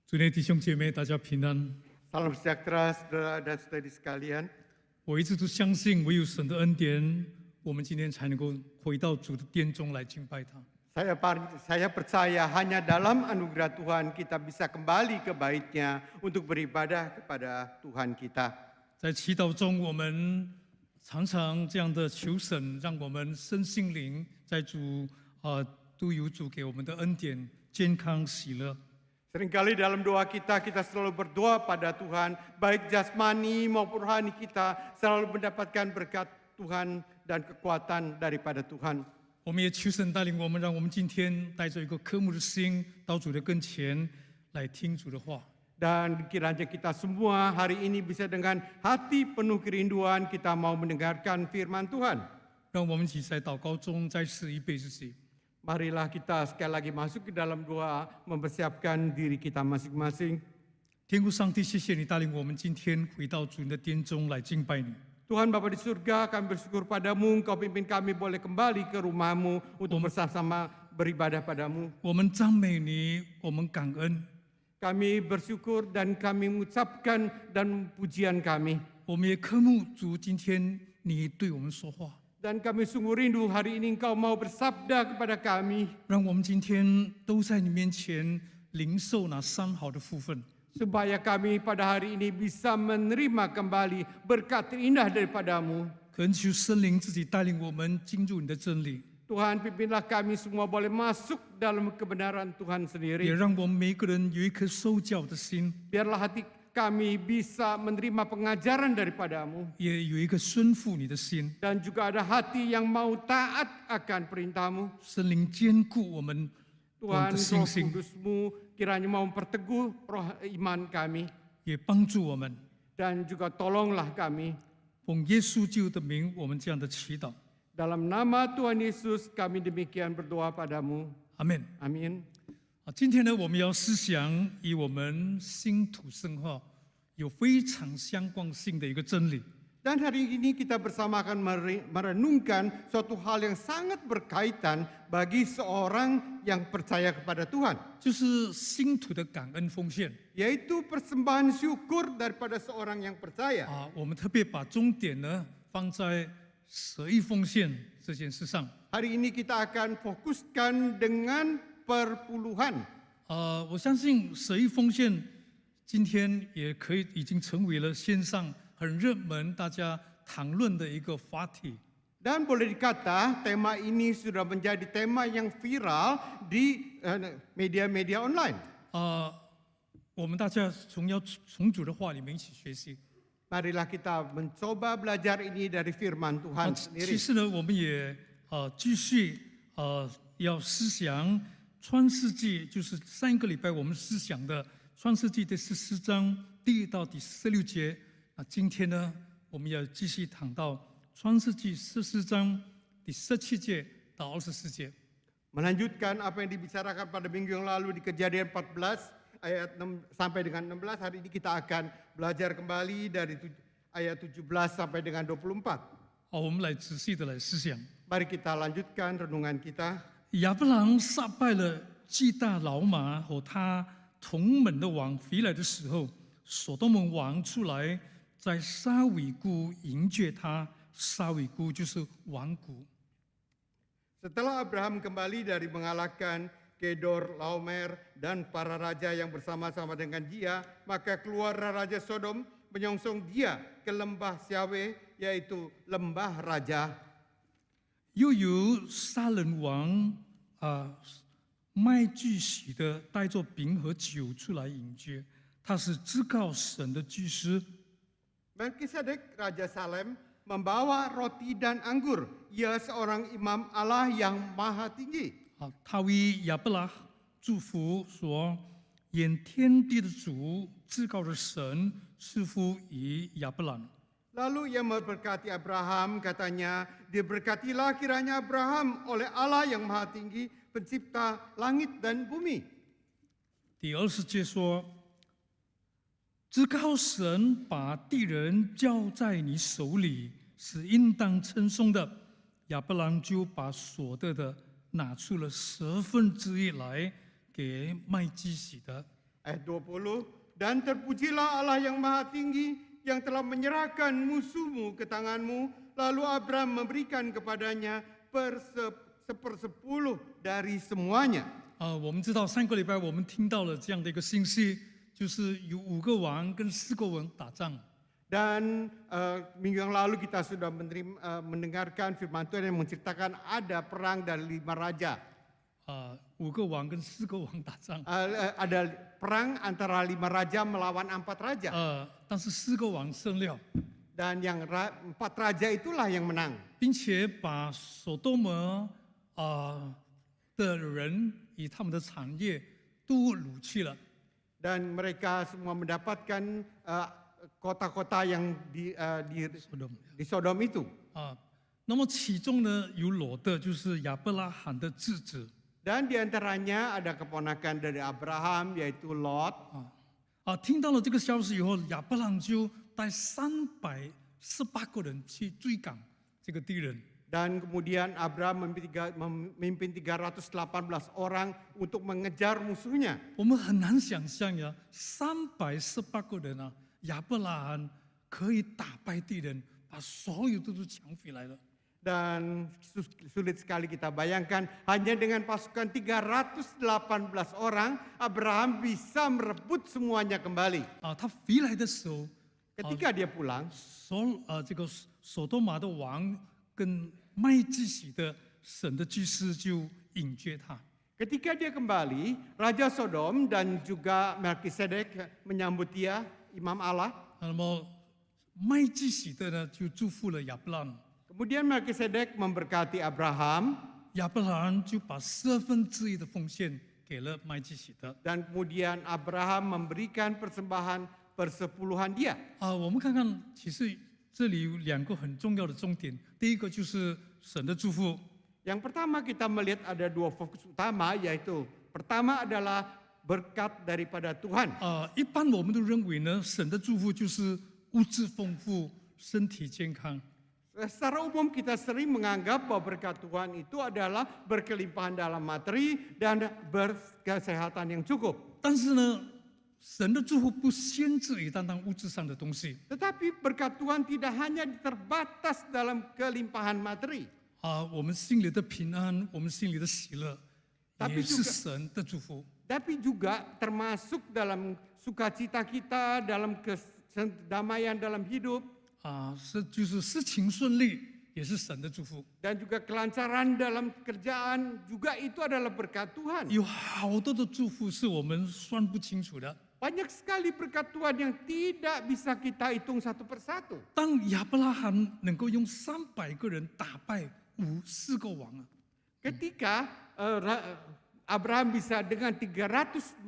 主内弟兄姐妹，大家平安。 Salam sejahtera saudara dan saudari sekalian. 我一直都相信，唯有神的恩典，我们今天才能够回到主的殿中来敬拜他。 Saya percaya hanya dalam anugerah Tuhan kita bisa kembali ke baitnya untuk beribadah kepada Tuhan kita. 在祈祷中，我们常常这样的求神，让我们身心灵在主都有主给我们的恩典、健康、喜乐。 Seringkali dalam doa kita selalu berdoa pada Tuhan, baik jasmani maupun rohani kita selalu mendapatkan berkat Tuhan dan kekuatan daripada Tuhan. 我们也求神带领我们，让我们今天带着一个渴慕的心到主的跟前来听主的话。 Dan kiranya kita semua hari ini bisa dengan hati penuh kerinduan kita mau mendengarkan firman Tuhan. 让我们一起在祷告中再次预备自己。 Marilah kita sekali lagi masuk ke dalam doa, mempersiapkan diri kita masing-masing. 天父上帝，谢谢你带领我们今天回到主的殿中来敬拜你。 Tuhan Bapa di surga, kami bersyukur padamu, Engkau pimpin kami boleh kembali ke rumahmu untuk bersama-sama beribadah padamu. 我们赞美你，我们感恩， Kami bersyukur dan kami mengucapkan dan pujian kami. 我们也渴慕主今天你对我们说话， Dan kami sungguh rindu hari ini Engkau mau bersabda kepada kami. 让我们今天都在你面前领受那三好的福分。 Supaya kami pada hari ini bisa menerima kembali berkat indah daripadamu. 恳求圣灵自己带领我们进入你的真理， Tuhan pimpinlah kami semua boleh masuk dalam kebenaran Tuhan 也 sendiri. 让我们每个人有一颗受教的心， Biarlah hati kami bisa menerima pengajaran daripadamu. 也有一个顺服你的心。 Dan juga ada hati yang mau taat akan perintahmu. 圣灵坚固我们 Tuhan的 Roh 信心， Kudus-Mu kiranya mau memperteguh roh iman kami. 也帮助我们。 Dan juga tolonglah kami. 奉耶稣基督的名，我们这样的祈祷， Dalam nama Tuhan Yesus kami demikian berdoa padamu. 阿门。 Amin. 今天呢，我们要思想与我们新土圣化有非常相关性的一个真理。 Dan hari ini kita bersama akan merenungkan suatu hal yang sangat berkaitan bagi seorang yang percaya kepada Tuhan. 就是新土的感恩奉献 Yaitu persembahan syukur daripada seorang yang percaya. 我们特别把重点呢放在舍义奉献这件事上。 Hari ini kita akan fokuskan dengan perpuluhan. 我相信舍义奉献今天也可以已经成为了线上很热门、大家谈论的一个话题。 Dan boleh dikata tema ini sudah menjadi tema yang viral di media-media online. 我们大家从主的话里面一起学习。 Marilah kita mencoba belajar ini dari firman Tuhan 其 sendiri. 实呢，我们也继续要思想创世纪，就是上一个礼拜我们思想的创世纪第14章第1到第16节。今天呢，我们要继续谈到创世纪14章第17节到24节。 Melanjutkan apa yang dibicarakan pada minggu yang lalu di Kejadian 14 ayat 6 sampai dengan 16, hari ini kita akan belajar kembali dari ayat 17 sampai dengan 24. 好，我们来仔细的来思想。 Mari kita lanjutkan renungan kita. 亚伯郎杀败了基大老马和他同门的王回来的时候，所多门王出来，在沙尾谷迎接他。沙尾谷就是王谷。 Setelah Abraham kembali dari mengalahkan Kedor, Laomer, dan para raja yang bersama-sama dengan dia, maka keluar Raja Sodom menyongsong dia ke lembah Syaweh, yaitu lembah raja. 又有杀人王麦基洗德带着饼和酒出来迎接，他是至高神的祭司。 Melkisedek Raja Salem membawa roti dan anggur. Ia seorang imam Allah yang maha tinggi. 他为亚伯拉祝福说：“愿天地的主、至高的神赐福于亚伯兰。” Lalu ia memberkati Abraham, katanya, diberkatilah kiranya Abraham oleh Allah yang maha tinggi, pencipta langit dan bumi. 第20节说：“至高神把地人交在你手里，是应当称颂的。”亚伯兰就把所得的拿出了1/10来给麦基洗德。Ayat 20, dan terpujilah Allah yang maha tinggi yang telah menyerahkan musuhmu ke tanganmu. Lalu Abraham memberikan kepadanya sepersepuluh dari semuanya. 我们知道上个礼拜我们听到了这样的一个信息，就是有5个王跟4个王打仗。 Dan minggu yang lalu kita sudah mendengarkan firman Tuhan yang menceritakan ada perang dari 5 raja. 5个王跟4个王打仗。 Ada perang antara 5 raja melawan 4 raja. 但是4个王胜了， Dan yang 4 raja itulah yang menang. 并且把所多玛的人以他们的产业都掳去了。 Dan mereka semua mendapatkan kota-kota yang di Sodom itu. 那么其中呢有罗德，就是亚伯拉罕的侄子。 Dan diantaranya ada keponakan dari Abraham yaitu Lot. 听到了这个消息以后，亚伯拉罕就带318个人去追赶这个敌人。 Dan kemudian Abraham memimpin 318 orang untuk mengejar musuhnya. 我们很难想象呀，318个人啊，亚伯拉罕可以打败敌人，把所有都抢回来了。 Dan sulit sekali kita bayangkan hanya dengan pasukan 318 orang Abraham bisa merebut semuanya kembali. 他回来的时候， Ketika dia pulang, 这个所多玛的王跟麦基洗的神的祭司就迎接他。 ketika dia kembali, Raja Sodom dan juga Melkisedek menyambut dia, Imam Allah. 那么麦基洗的呢，就祝福了亚伯拉罕。 Kemudian Melkisedek memberkati Abraham. 亚伯拉罕就把1/4的奉献给了麦基洗德。 Dan kemudian Abraham memberikan persembahan persepuluhan dia. 我们看看，其实这里有2个很重要的重点。第一个就是神的祝福， Yang pertama kita melihat ada 2 fokus utama, yaitu pertama adalah berkat daripada Tuhan. 一般我们都认为呢，神的祝福就是物质丰富、身体健康。 Secara umum kita sering menganggap bahwa berkat Tuhan itu adalah berkelimpahan dalam materi dan berkesehatan yang cukup. 但是呢，神的祝福不限制于单单物质上的东西。 Tetapi berkat Tuhan tidak hanya terbatas dalam kelimpahan materi. 我们心里的平安，我们心里的喜乐， Tapi 也是 juga 神的祝福。 Tapi juga termasuk dalam sukacita kita, dalam kedamaian dalam hidup, 就是事情顺利，也是神的祝福。 dan juga kelancaran dalam kerjaan, juga itu adalah berkat Tuhan. 有好多的祝福是我们算不清楚的。 Banyak sekali berkat Tuhan yang tidak bisa kita hitung satu persatu. 当亚伯拉罕能够用300个人打败4个王啊， Ketika Abraham bisa dengan 300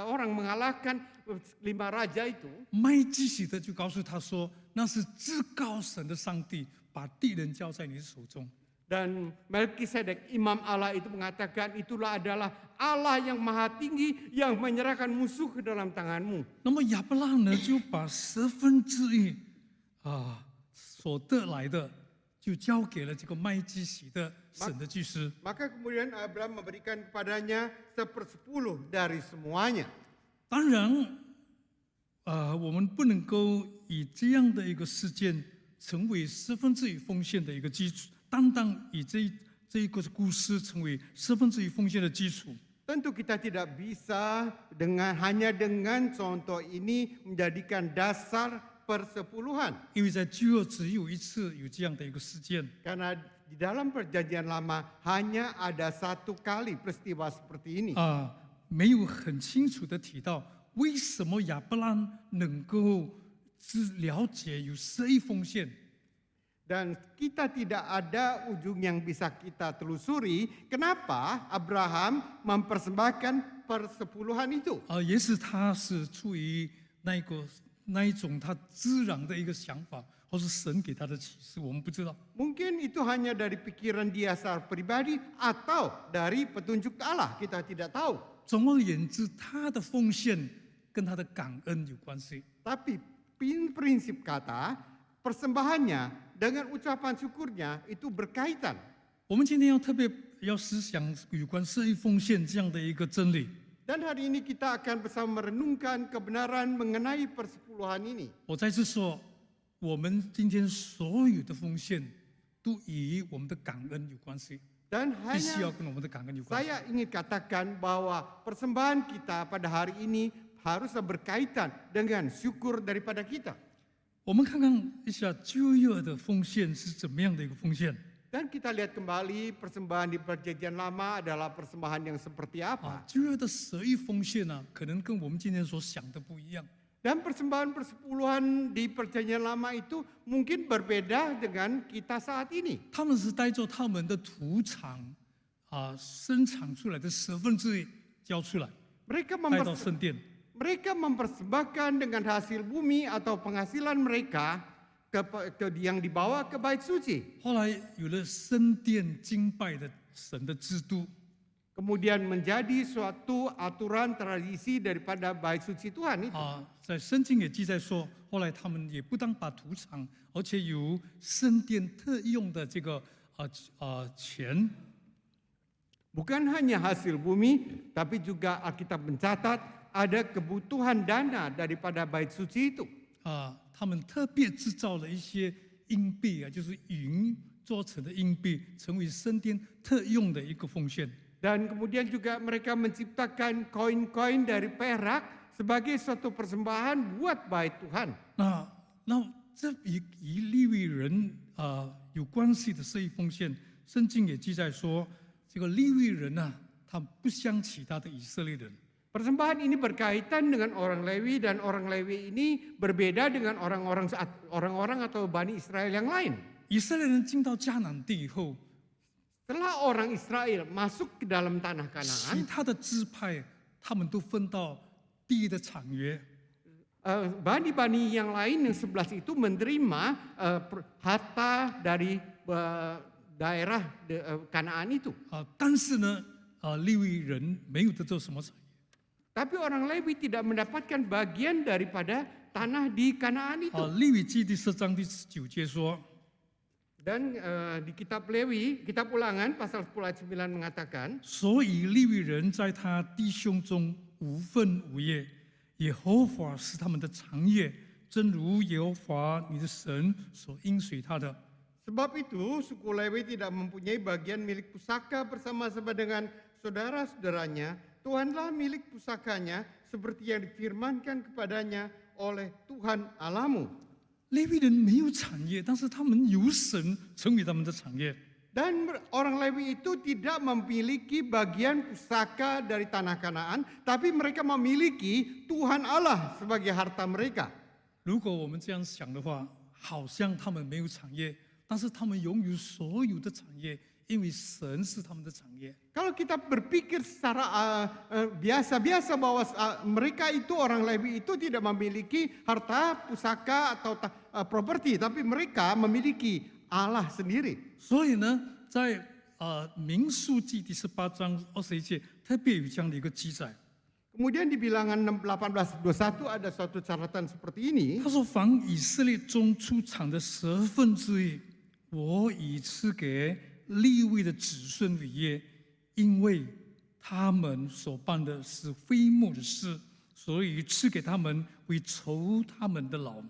orang mengalahkan 5 raja itu, 麦基洗德就告诉他说，那是至高神的上帝把敌人交在你手中。 dan Melkisedek Imam Allah itu mengatakan itulah adalah Allah yang maha tinggi yang menyerahkan musuh ke dalam tanganmu. 那么亚伯拉罕呢，就把1/10所得来的，就交给了这个麦基洗的神的祭司。 Maka kemudian Abraham memberikan kepadanya 1/10 dari semuanya. 当然，我们不能够以这样的一个事件成为1/10奉献的一个基础，单单以这一个故事成为1/10奉献的基础。 Tentu kita tidak bisa hanya dengan contoh ini menjadikan dasar persepuluhan. 因为在旧约只有一次有这样的一个事件， Karena di dalam perjanjian lama hanya ada 1 kali peristiwa seperti ini. 没有很清楚的提到为什么亚伯拉罕能够了解有11奉献。 Dan kita tidak ada ujung yang bisa kita telusuri kenapa Abraham mempersembahkan persepuluhan itu. 也许他是出于那一种他自然的一个想法，或是神给他的启示，我们不知道。 Mungkin itu hanya dari pikiran dia secara pribadi atau dari petunjuk Allah, kita tidak tahu. 总而言之，他的奉献跟他的感恩有关系。 Tapi prinsip kata persembahannya dengan ucapan syukurnya itu berkaitan. 我们今天特别要思想有关11奉献这样的一个真理。Dan hari ini kita akan bersama merenungkan kebenaran mengenai persepuluhan ini. 我再次说，我们今天所有的奉献都与我们的感恩有关系， Dan 必须要 hanya 跟我们的感恩有关系。 saya ingin katakan bahwa persembahan kita pada hari ini haruslah berkaitan dengan syukur daripada kita. 我们看看一下旧约的奉献是怎么样的一个奉献 Dan kita lihat kembali persembahan di perjanjian lama adalah persembahan yang seperti 啊 apa. 旧约的十一奉献呢、可能跟我们今天所想的不一样。 Dan persembahan persepuluhan di perjanjian lama itu mungkin berbeda dengan kita saat ini. 他们是带着他们的土产啊生产出来的1/10交出来， Mereka 带到圣殿。 Mereka mempersembahkan dengan hasil bumi atau penghasilan mereka yang dibawa ke bait suci. 后来有了圣殿敬拜的神的制度， Kemudian menjadi suatu aturan tradisi daripada bait suci Tuhan itu. 啊，在圣经也记载说，后来他们也不但把土产，而且有圣殿特用的这个钱 Bukan hanya hasil bumi, tapi juga Alkitab mencatat ada kebutuhan dana daripada bait suci itu. 啊，他们特别制造了一些硬币啊，就是银做成的硬币，成为圣殿特用的一个奉献。 Dan kemudian juga mereka menciptakan koin-koin dari perak sebagai suatu persembahan buat bait Tuhan. 那这与利未人有关系的这一奉献，圣经也记载说，这个利未人啊，他不像其他的以色列人。 Persembahan ini berkaitan dengan orang Lewi dan orang Lewi ini berbeda dengan orang-orang atau Bani Israel yang lain. 以色列人进到迦南地以后， Setelah orang Israel masuk ke dalam tanah 其 Kanaan, 他的支派他们都分到地的产业。 bani-bani yang lain yang 11 itu menerima harta dari daerah Kanaan itu. 但是呢，利未人没有得到什么产业。 Tapi orang Lewi tidak mendapatkan bagian daripada tanah di Kanaan itu. 利未记第10章第19节说， Dan di kitab Lewi, kitab Ulangan pasal 10 ayat 9 mengatakan, 所以利未人在他弟兄中无分无业，耶和华是他们的产业，正如耶和华你的神所应许他的。 sebab itu suku Lewi tidak mempunyai bagian milik pusaka bersama-sama dengan saudara-saudaranya. Tuhanlah milik pusakanya seperti yang difirmankan kepadanya oleh Tuhan Allahmu. 利未人没有产业，但是他们有神成为他们的产业。 Dan orang Lewi itu tidak memiliki bagian pusaka dari tanah Kanaan, tapi mereka memiliki Tuhan Allah sebagai harta mereka. 如果我们这样想的话，好像他们没有产业，但是他们拥有所有的产业，因为神是他们的产业。 Kalau kita berpikir secara biasa-biasa bahwa mereka itu orang Lewi itu tidak memiliki harta, pusaka atau properti, tapi mereka memiliki Allah sendiri. 所以呢，在民数记第18章21节特别有这样的一个记载。 Kemudian di bilangan 18:21 ada suatu catatan seperti ini. 他说：“凡以色列中出产的1/10，我已赐给利未的子孙为业，因为他们所办的是非睦的事，所以赐给他们为酬他们的劳。”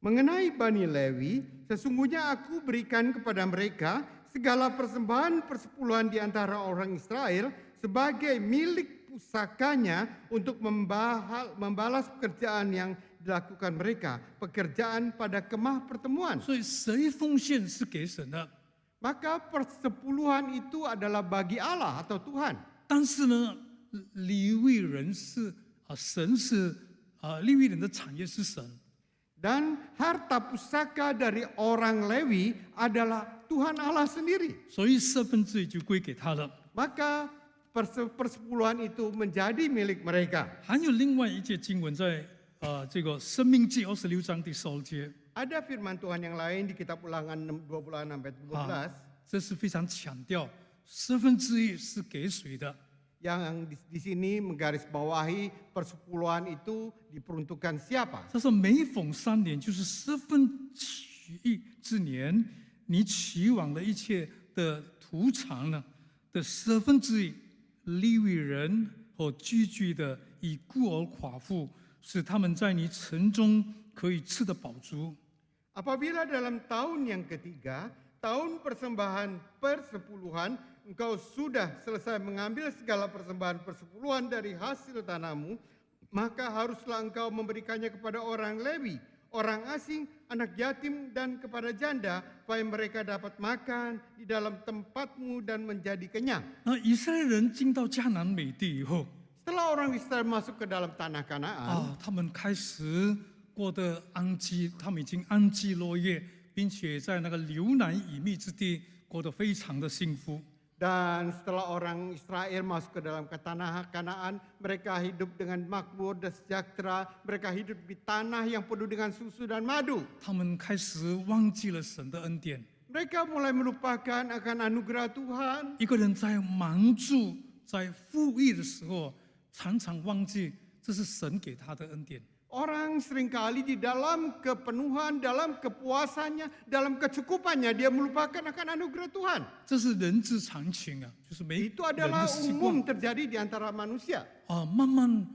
Mengenai Bani Lewi, sesungguhnya aku berikan kepada mereka segala persembahan persepuluhan di antara orang Israel sebagai milik pusakanya untuk membalas pekerjaan yang dilakukan mereka, pekerjaan pada kemah pertemuan. 所以谁奉献是给神的， Maka persepuluhan itu adalah bagi Allah atau Tuhan. 但是呢，利未人是神是利未人的产业是神。 Dan harta pusaka dari orang Lewi adalah Tuhan Allah sendiri. 所以1/10就归给他了。 Maka persepuluhan itu menjadi milik mereka. 还有另外一节经文在这个申命记26章第12节， Ada firman Tuhan yang lain di kitab Ulangan 26 sampai 12 这是非常强调1/10是给谁的。 yang di sini menggarisbawahi persepuluhan itu diperuntukkan siapa. 他说每逢3年，就是1/7之年，你取往的一切的土产呢的1/10，利未人和居居的以孤儿寡妇，使他们在你城中可以吃得饱足。 Apabila dalam tahun yang ketiga, tahun persembahan persepuluhan, engkau sudah selesai mengambil segala persembahan persepuluhan dari hasil tanahmu, maka haruslah engkau memberikannya kepada orang Lewi, orang asing, anak yatim, dan kepada janda, supaya mereka dapat makan di dalam tempatmu dan menjadi kenyang. 那以色列人进到迦南美地以后， Setelah orang Israel masuk ke dalam tanah Kanaan, 他们开始过得安居，他们已经安居乐业，并且在那个流奶与蜜之地过得非常的幸福。 dan setelah orang Israel masuk ke dalam tanah Kanaan, mereka hidup dengan makmur dan sejahtera. Mereka hidup di tanah yang penuh dengan susu dan madu. 他们开始忘记了神的恩典。 Mereka mulai melupakan akan anugerah Tuhan. 一个人在忙碌、在富裕的时候，常常忘记这是神给他的恩典。 Orang seringkali di dalam kepenuhan, dalam kepuasannya, dalam kecukupannya, dia melupakan akan anugerah Tuhan. 这是人之常情啊，就是每 Itu 人 adalah 的习惯 umum terjadi di antara manusia. 慢慢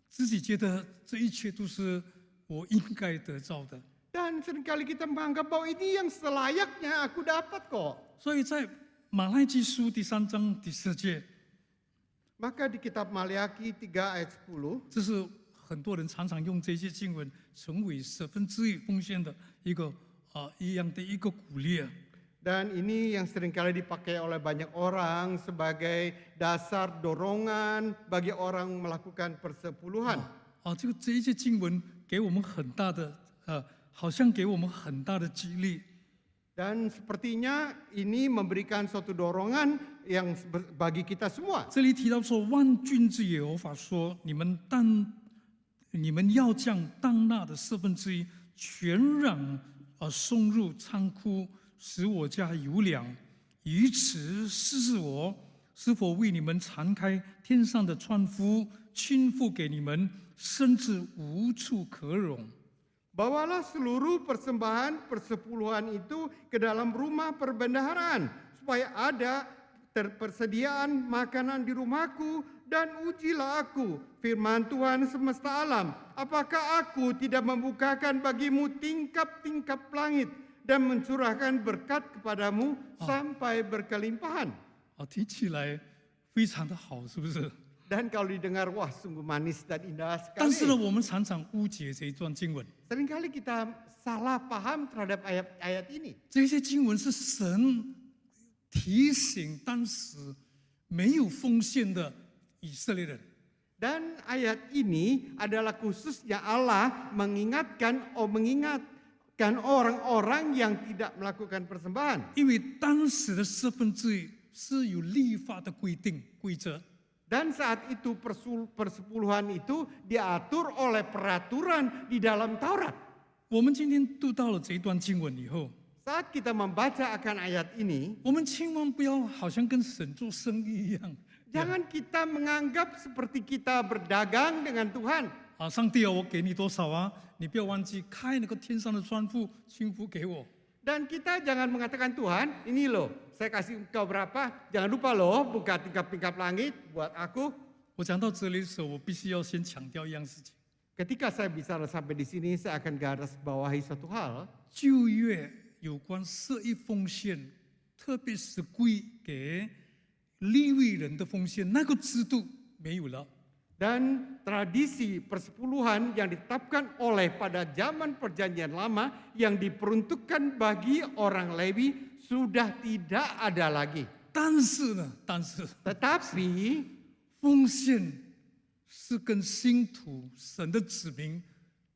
自己觉得这一切都是我应该得到的。 Dan seringkali kita menganggap bahwa ini yang selayaknya aku dapat kok. 所以在马拉基书第3章第4节， Maka di kitab Maliaki 3 ayat 10, 这是很多人常常用这些经文成为1/10奉献的一个一样的一个鼓励啊。 dan ini yang seringkali dipakai oleh banyak orang sebagai dasar dorongan bagi orang melakukan persepuluhan. 这一些经文给我们很大的好像给我们很大的激励。 Dan sepertinya ini memberikan suatu dorongan yang bagi kita semua. 这里提到说，万军之耶和华说：“你们要将当纳的1/4全然送入仓库，使我家有粮，以此试试我是否为你们敞开天上的窗户，倾覆给你们，甚至无处可容。” Bawalah seluruh persembahan persepuluhan itu ke dalam rumah perbendaharaan, supaya ada persediaan makanan di rumahku, dan ujilah aku, firman Tuhan semesta alam, apakah aku tidak membukakan bagimu tingkap-tingkap langit dan mencurahkan berkat kepadamu sampai berkelimpahan. 听起来非常的好，是不是？ Dan kalau didengar, wah sungguh manis dan indah 但是呢， sekali. 我们常常误解这一段经文。 Seringkali kita salah paham terhadap ayat-ayat ini. 这些经文是神提醒当时没有奉献的以色列人。 Dan ayat ini adalah khususnya Allah mengingatkan orang-orang yang tidak melakukan persembahan. 因为当时的1/4是有立法的规定规则， Dan saat itu persepuluhan itu diatur oleh peraturan di dalam Taurat. 我们今天读到了这一段经文以后， Saat kita membaca akan ayat ini, 我们千万不要好像跟神做生意一样。 jangan kita menganggap seperti kita berdagang dengan Tuhan. 上帝啊，我给你多少啊？你不要忘记开那个天上的窗户，倾覆给我。 Dan kita jangan mengatakan, Tuhan, ini loh, saya kasih engkau berapa, jangan lupa loh buka tingkap-tingkap langit buat aku. 我讲到这里的时候，我必须要先强调一样事情： Ketika saya bicara sampai di sini, saya akan garis bawahi suatu hal. 旧约有关1/10奉献，特别是归给利未人的奉献，那个制度没有了。 Dan tradisi persepuluhan yang ditetapkan oleh pada zaman perjanjian lama yang diperuntukkan bagi orang Lewi sudah tidak ada lagi. 但是呢，Tetapi 奉献是跟信徒、神的子民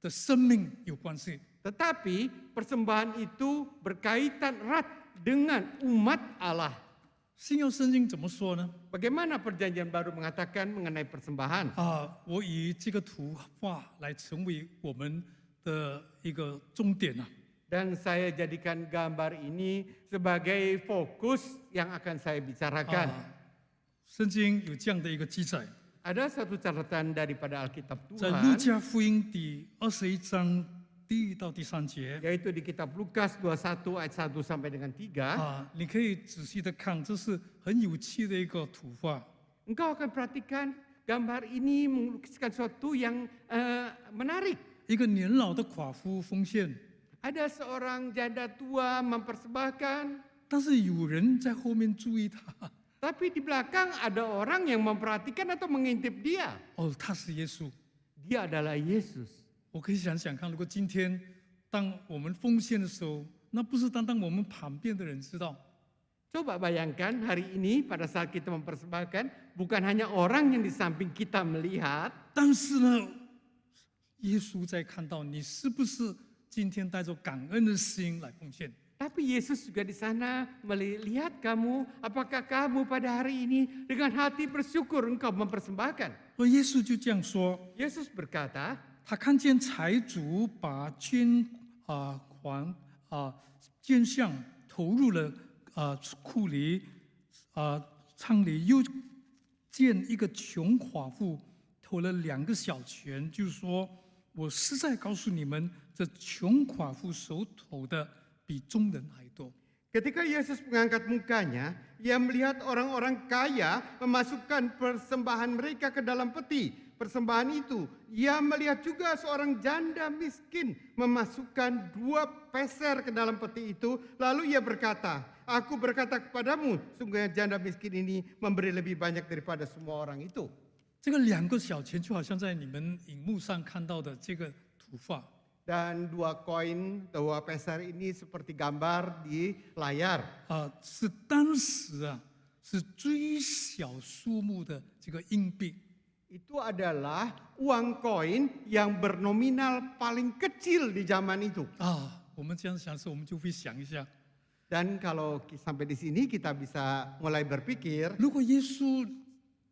的生命有关系。 Tetapi persembahan itu berkaitan erat dengan umat Allah. 新约圣经怎么说呢？ Bagaimana perjanjian baru mengatakan mengenai persembahan? 我以这个图画来成为我们的一个终点啊。 Dan saya jadikan gambar ini sebagai fokus yang akan saya bicarakan. 圣经有这样的一个记载， Ada satu catatan daripada Alkitab 在路 Tuhan, 加福音第21章第1到第3节 yaitu di kitab Lukas 21 ayat 1 sampai dengan 3. 你可以仔细的看，这是很有趣的一个图画。 Engkau akan perhatikan gambar ini melukiskan sesuatu yang menarik. 一个年老的寡妇奉献， Ada seorang janda tua mempersembahkan, 但是有人在后面注意他。 tapi di belakang ada orang yang memperhatikan atau mengintip dia. 哦，他是耶稣。 Dia adalah Yesus. 我可以想想看，如果今天当我们奉献的时候，那不是单单我们旁边的人知道， Coba bayangkan hari ini pada saat kita mempersembahkan, bukan hanya orang yang di samping kita melihat, 但是呢，耶稣在看到你是不是今天带着感恩的心来奉献。 tapi Yesus juga di sana melihat kamu, apakah kamu pada hari ini dengan hati bersyukur engkau mempersembahkan. 而耶稣就这样说， Yesus berkata, 他看见财主把捐项投入了库里仓里，又见一个穷寡妇投了2个小钱，就是说，我实在告诉你们，这穷寡妇手投的比众人还多。 ketika Yesus mengangkat mukanya, ia melihat orang-orang kaya memasukkan persembahan mereka ke dalam peti. Persembahan itu, ia melihat juga seorang janda miskin memasukkan 2 peser ke dalam peti itu. Lalu ia berkata, aku berkata kepadamu, sungguhnya janda miskin ini memberi lebih banyak daripada semua orang itu. 这个2个小钱就好像在你们荧幕上看到的这个图画。 Dan 2 koin, 2 peser ini seperti gambar di layar. 是当时是最小数目的这个硬币。 Itu adalah uang koin yang bernominal paling kecil di zaman itu. 我们这样想的时候，我们就会想一下， Dan kalau sampai di sini kita bisa mulai berpikir, 如果耶稣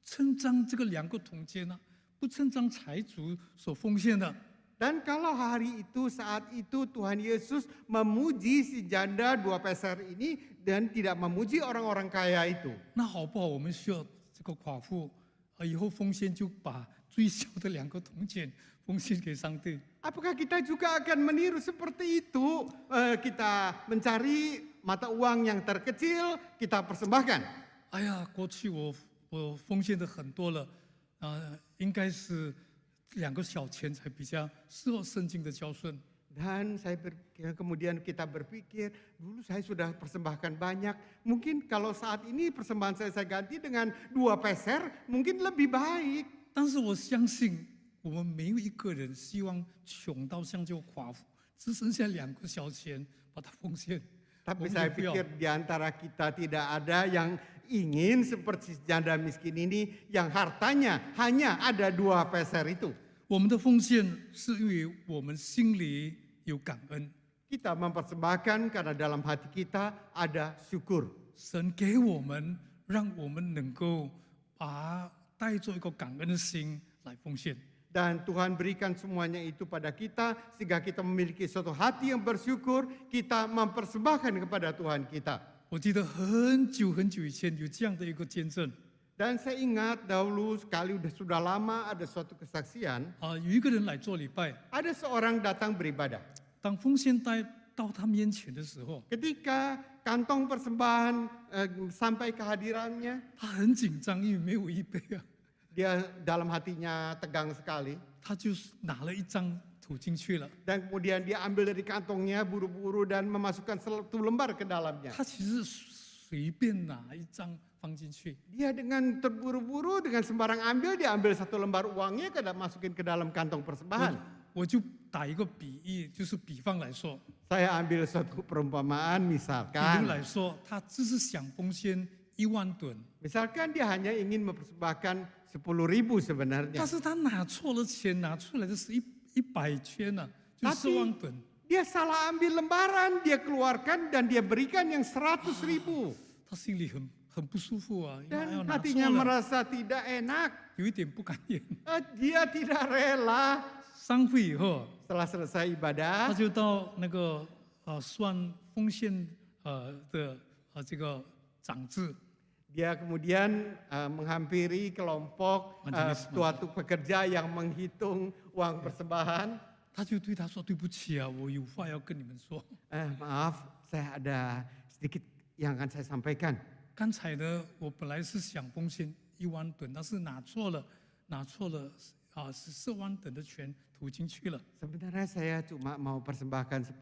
称赞这个2个铜钱呢，不称赞财主所奉献的， dan kalau hari itu saat itu Tuhan Yesus memuji si janda 2 peser ini dan tidak memuji orang-orang kaya itu. 那好不好？我们需要这个寡妇以后奉献就把最小的2个铜钱奉献给上帝。 Apakah kita juga akan meniru seperti itu? Kita mencari mata uang yang terkecil, kita persembahkan. 哎呀，过去我奉献的很多了，应该是2个小钱才比较适合圣经的教训。 Dan kemudian kita berpikir, dulu saya sudah persembahkan banyak. Mungkin kalau saat ini persembahan saya ganti dengan 2 peser, mungkin lebih baik. 但是我相信，我们没有一个人希望穷到像这个寡妇，只剩下2个小钱把它奉献。 Tapi saya pikir di antara kita tidak ada yang ingin seperti janda miskin ini yang hartanya hanya ada 2 peser itu. 我们的奉献是因为我们心里有感恩， Kita mempersembahkan karena dalam hati kita ada syukur. 神给我们，让我们能够带着一个感恩的心来奉献。 Dan Tuhan berikan semuanya itu pada kita sehingga kita memiliki suatu hati yang bersyukur, kita mempersembahkan kepada Tuhan kita. 我记得很久很久以前有这样的一个见证， Dan saya ingat dahulu sekali sudah lama ada suatu kesaksian, 有一个人来做礼拜， ada seorang datang beribadah. 当奉献袋到他面前的时候， Ketika kantong persembahan sampai kehadirannya, 他很紧张，因为没有预备啊， dia dalam hatinya tegang sekali. 他就拿了一张吐进去了。 Dan kemudian dia ambil dari kantongnya buru-buru dan memasukkan 1 lembar ke dalamnya. 他其实随便拿一张放进去， Dia dengan terburu-buru, dengan sembarang ambil, dia ambil 1 lembar uangnya, masukin ke dalam kantong persembahan. 我就打一个比喻，就是比方来说， Saya ambil suatu perumpamaan, 比如 misalkan 来说，他只是想奉献1万吨， Misalkan dia hanya ingin mempersembahkan 10.000 sebenarnya. 但是他拿错了钱，拿出来的是100圈呢，就但是4万吨。 Dia salah ambil lembaran, dia keluarkan dan dia berikan yang 100.000. 他心里很不舒服啊，因为 Dan 拿 hatinya 错了， merasa tidak enak. 有一点不甘愿。 Dia tidak rela. 散会以后， Setelah selesai 他 ibadah, 就到那个算奉献的这个长制， dia kemudian menghampiri kelompok suatu pekerja yang menghitung uang persembahan. 他就对他说：“对不起啊，我有话要跟你们说。 Maaf, saya ada sedikit yang akan saya sampaikan. 刚才呢，我本来是想奉献1万吨，但是拿错了拿错了14万等的钱吐进去了。 Sebenarnya saya cuma mau persembahkan 10.000,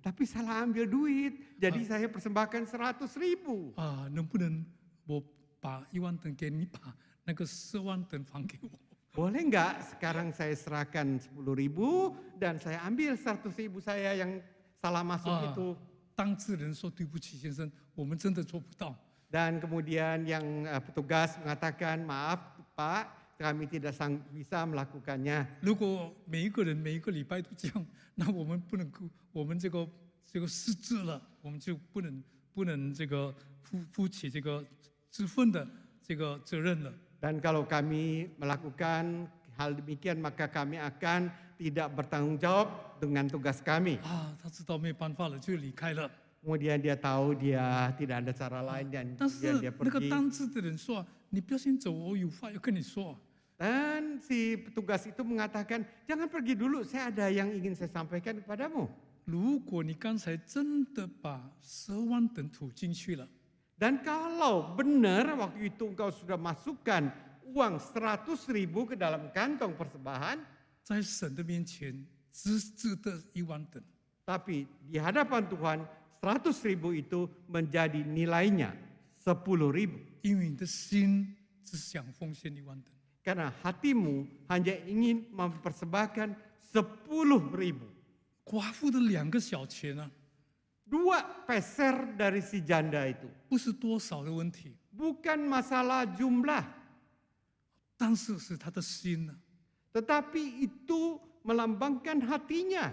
tapi salah ambil duit. Jadi saya persembahkan 100.000. 能不能我把1万等给你，把那个4万等还给我？ Boleh nggak sekarang saya serahkan 10.000 dan saya ambil 100.000 saya yang salah masuk itu. 当事人说对不起，先生，我们真的做不到。 Dan kemudian yang petugas mengatakan, maaf Pak, kami tidak bisa melakukannya. 如果每一个人每一个礼拜都这样，那我们不能够，我们这个失职了，我们就不能这个负起这个支分的这个责任了。 Dan kalau kami melakukan hal demikian, maka kami akan tidak bertanggung jawab dengan tugas kami. 他知道没有办法了，就离开了。 Kemudian dia tahu dia tidak ada cara lain dan 但是 kemudian dia 那个 pergi. 当值的人说：“你不要先走，我有话要跟你说。” Dan si petugas itu mengatakan, jangan pergi dulu, saya ada yang ingin saya sampaikan kepadamu. 如果你刚才真的把12万等吐进去了， Dan kalau benar waktu itu engkau sudah masukkan uang 100.000 ke dalam kantong persembahan, 在神的面前只值得1万等。 tapi di hadapan Tuhan 100.000 itu menjadi nilainya 10.000. 因为你的心只想奉献1万等。 Karena hatimu hanya ingin mempersembahkan 10.000. 寡妇的2个小钱啊， 2 peser dari si janda itu. 不是多少的问题， Bukan masalah jumlah, 但是是他的心啊， tetapi itu melambangkan hatinya.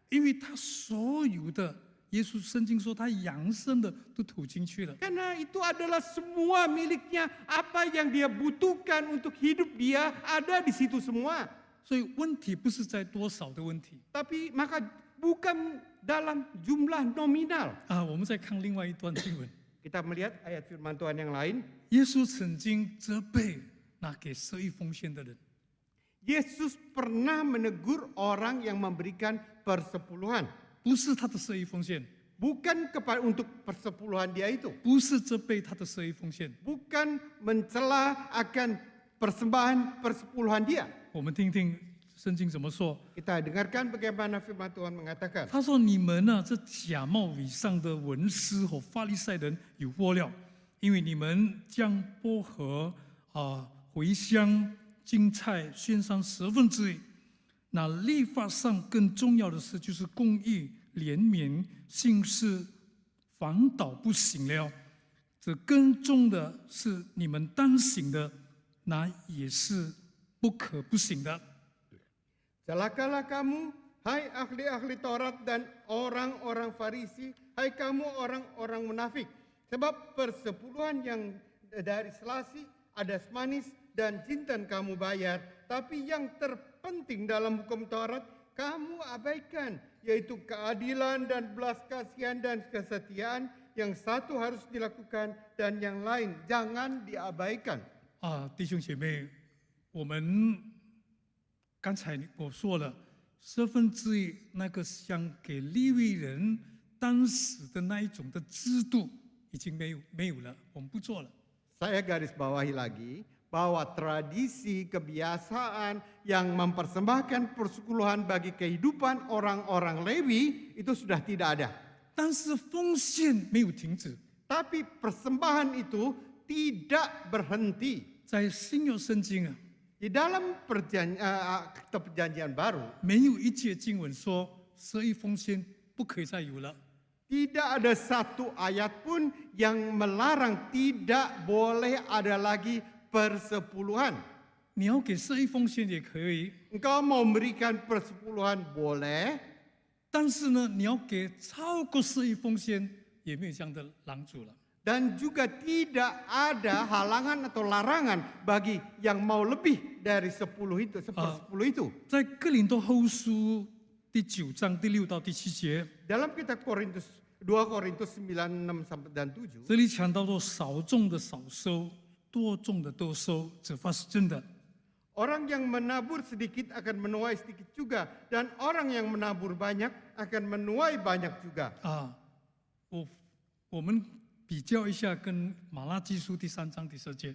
因为他所有的，耶稣圣经说他扬声的都吐进去了。 Karena itu adalah semua miliknya. Apa yang dia butuhkan untuk hidup dia ada di situ semua. 所以问题不是在多少的问题 Tapi maka bukan dalam jumlah nominal. 我们再看另外一段经文， Kita melihat ayat firman Tuhan yang lain. 耶稣曾经责备那给12奉献的人。 Yesus pernah menegur orang yang memberikan persepuluhan. 不是他的12奉献， Bukan untuk persepuluhan dia itu. 不是责备他的12奉献。 Bukan mencela akan persembahan persepuluhan dia. 我们听听圣经怎么说。 Kita dengarkan bagaimana firman Tuhan mengatakan. 他说：“你们呢、这假冒伪善的文士和法利赛人有祸了，因为你们将薄荷、茴香、芥菜献上1/10。那律法上更重要的事，就是公义、怜悯、信实、反倒不行了。这更重的是你们当行的，那也是不可不行的。” Celakalah kamu, hai ahli-ahli Taurat dan orang-orang Farisi, hai kamu orang-orang munafik. Sebab persepuluhan yang dari selasi, adas manis, dan jintan kamu bayar. Tapi yang terpenting dalam hukum Taurat, kamu abaikan, yaitu keadilan dan belas kasihan dan kesetiaan. Yang satu harus dilakukan dan yang lain jangan diabaikan. 弟兄姐妹，我们刚才我说了，1/10那个像给利未人当时的那一种的制度已经没有了，我们不做了。 Saya garis bawahi lagi bahwa tradisi kebiasaan yang mempersembahkan persepuluhan bagi kehidupan orang-orang Lewi itu sudah tidak ada. 但是奉献没有停止， Tapi persembahan itu tidak berhenti. 在新约圣经啊， Di dalam perjanjian baru, 没有一节经文说12奉献不可以再有了。 tidak ada satu ayat pun yang melarang tidak boleh ada lagi persepuluhan. 你要给12奉献也可以， Engkau mau memberikan persepuluhan boleh, 但是呢，你要给超过12奉献也没有这样的拦阻了。 dan juga tidak ada halangan atau larangan bagi yang mau lebih dari 10 itu, 10 itu. 在哥林多后书第9章第6到第7节， Dalam kitab 2 Korintus 9, 6 dan 7, 这里讲到说少种的少收，多种的多收，这话是真的。 orang yang menabur sedikit akan menuai sedikit juga, dan orang yang menabur banyak akan menuai banyak juga. 我们比较一下跟马拉基书第3章第10节，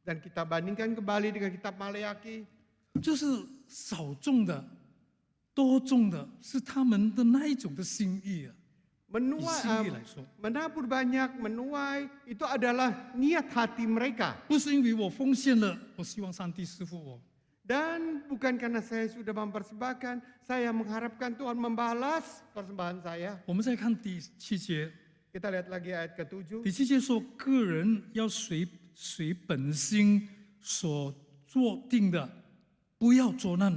Dan kita bandingkan kembali dengan kitab Maleaki. 就是少种的、多种的，是他们的那一种的心意啊。以 Menuai, 心意来说， menabur banyak, menuai, itu adalah niat hati mereka. 不是因为我奉献了，我希望上帝赐福我， Dan bukan karena saya sudah mempersembahkan, saya mengharapkan Tuhan membalas persembahan saya. 我们再看第7节， Kita lihat lagi ayat ke-7. 第7节说，个人要随本心所做定的，不要作难，